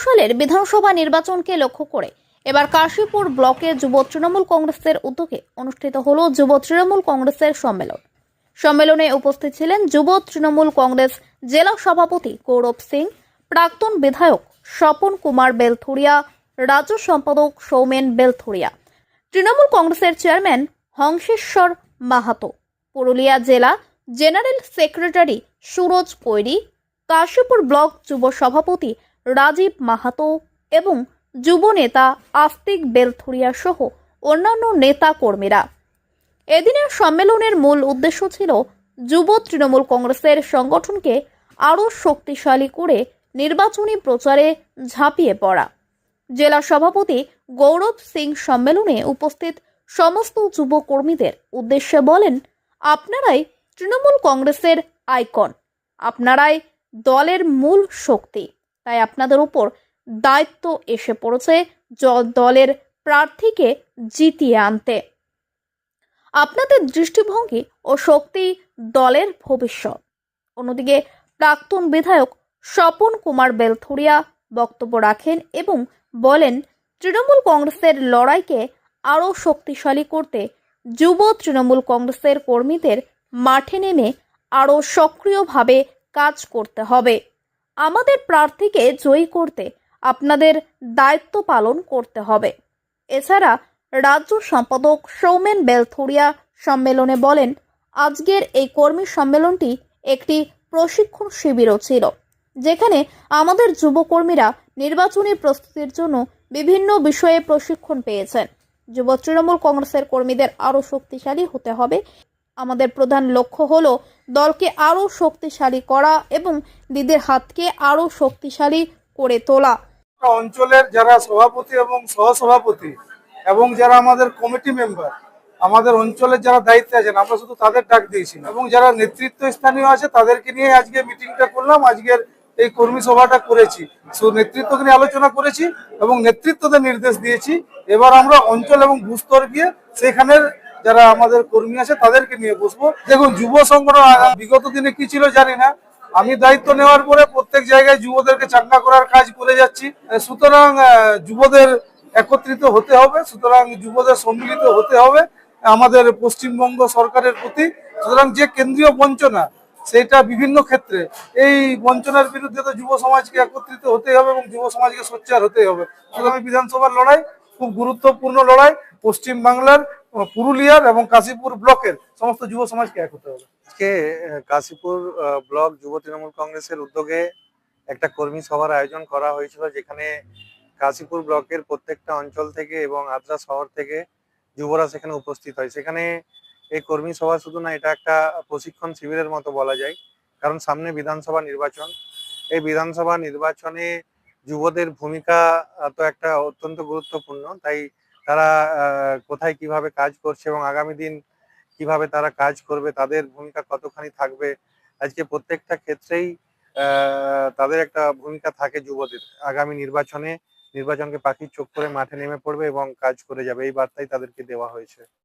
সালের বিধানসভা নির্বাচনকে লক্ষ্য করে এবার কাশীপুর ব্লকে যুব তৃণমূল কংগ্রেসের উদ্যোগে অনুষ্ঠিত হল যুব তৃণমূল কংগ্রেসের সম্মেলন। সম্মেলনে উপস্থিত ছিলেন যুব তৃণমূল কংগ্রেস জেলা সভাপতি গৌরব সিং, প্রাক্তন বিধায়ক স্বপন কুমার বেলথুরিয়া, রাজ্য সম্পাদক সৌমেন বেলথুরিয়া, তৃণমূল কংগ্রেসের চেয়ারম্যান হংসেশ্বর মাহাতো, পুরুলিয়া জেলা জেনারেল সেক্রেটারি সুরজ কৈরি, কাশীপুর ব্লক যুব সভাপতি রাজীব মাহাতো এবং যুব নেতা আস্তিক বেলথুরিয়া সহ অন্যান্য নেতা কর্মীরা। এদিনের সম্মেলনের মূল উদ্দেশ্য ছিল যুব তৃণমূল কংগ্রেসের সংগঠনকে আরও শক্তিশালী করে নির্বাচনী প্রচারে ঝাঁপিয়ে পড়া। জেলা সভাপতি গৌরব সিং সম্মেলনে উপস্থিত সমস্ত যুব কর্মীদের উদ্দেশ্যে বলেন, আপনারাই তৃণমূল কংগ্রেসের আইকন, আপনারাই দলের মূল শক্তি, তাই আপনাদের উপর দায়িত্ব এসে পড়েছে দলের প্রার্থীকে জিতিয়ে আনতে। আপনাদের দৃষ্টিভঙ্গি ও শক্তি দলের ভবিষ্যৎ। অন্যদিকে প্রাক্তন বিধায়ক স্বপন কুমার বেলথুরিয়া বক্তব্য রাখেন এবং বলেন, তৃণমূল কংগ্রেসের লড়াইকে আরও শক্তিশালী করতে যুব তৃণমূল কংগ্রেসের কর্মীদের মাঠে নেমে আরও সক্রিয়ভাবে কাজ করতে হবে। আমাদের প্রার্থীকে জয়ী করতে আপনাদের দায়িত্ব পালন করতে হবে। এছাড়া রাজ্য সম্পাদক সৌমেন বেলথুরিয়া সম্মেলনে বলেন, আজকের এই কর্মী সম্মেলনটি একটি প্রশিক্ষণ শিবিরও ছিল, যেখানে আমাদের যুবকর্মীরা নির্বাচনী প্রস্তুতির জন্য বিভিন্ন বিষয়ে প্রশিক্ষণ পেয়েছেন। যুব তৃণমূল কংগ্রেসের কর্মীদের আরও শক্তিশালী হতে হবে। আমাদের প্রধান লক্ষ্য হলো দলকে আরও শক্তিশালী করা এবং দিদির হাতকে আরও শক্তিশালী করে তোলা। অঞ্চলের যারা সভাপতি এবং সহসভাপতি এবং যারা আমাদের কমিটি মেম্বার, আমাদের অঞ্চলের যারা দায়িত্বে আছেন, আমরা শুধু তাদের ডাক দিয়েছি এবং যারা নেতৃত্ব স্থানীয় আছে তাদেরকে নিয়ে আজকে মিটিংটা করলাম, আজকের এই কর্মী সভাটা করেছি। নেতৃত্বকে নিয়ে আলোচনা করেছি এবং নেতৃত্বদের নির্দেশ দিয়েছি। এবার আমরা অঞ্চল এবং ভূস্তর গিয়ে সেখানের যারা আমাদের কর্মী আছে তাদেরকে নিয়ে বসবো। দেখুন, যুব সংগঠন বিগত দিনে কি ছিল জানি না, আমি দায়িত্ব নেওয়ার পরে প্রত্যেক জায়গায় যুবদেরকে চাঙ্গা করার কাজ করে যাচ্ছি। সুতরাং যুবদের একত্রিত হতে হবে, সুতরাং যুবদের সম্মিলিত হতে হবে আমাদের পশ্চিমবঙ্গ সরকারের প্রতি। সুতরাং যে কেন্দ্রীয় বঞ্চনা, সেটা বিভিন্ন ক্ষেত্রে এই বঞ্চনার বিরুদ্ধে তো যুব সমাজকে একত্রিত হতে হবে এবং যুব সমাজকে সোচ্চার হতে হবে। আগামী বিধানসভার লড়াই খুব গুরুত্বপূর্ণ লড়াই। পশ্চিম বাংলার, পুরুলিয়ার এবং কাশীপুর ব্লকের সমস্ত যুব সমাজকে এক হতে হবে। আজকে কাশীপুর ব্লক যুব তৃণমূল কংগ্রেসের উদ্যোগে একটা কর্মী সভার আয়োজন করা হয়েছিল, যেখানে কাশীপুর ব্লকের প্রত্যেকটা অঞ্চল থেকে এবং আদ্রা শহর থেকে যুবরা সেখানে উপস্থিত হয়। সেখানে এই কর্মী সভা শুধু না, এটা একটা প্রশিক্ষণ শিবিরের মতো বলা যায়, কারণ সামনে বিধানসভা নির্বাচন। এই বিধানসভা নির্বাচনে যুবদের ভূমিকা তো একটা অত্যন্ত গুরুত্বপূর্ণ। তাই তারা কোথায় কিভাবে কাজ করছে এবং আগামী দিন কিভাবে তারা কাজ করবে, তাদের ভূমিকা কতখানি থাকবে, আজকে প্রত্যেকটা ক্ষেত্রেই তাদের একটা ভূমিকা থাকে যুবদের। আগামী নির্বাচনকে পাখির চোখ করে মাঠে নেমে পড়বে এবং কাজ করে যাবে, এই বার্তাই তাদেরকে দেওয়া হয়েছে।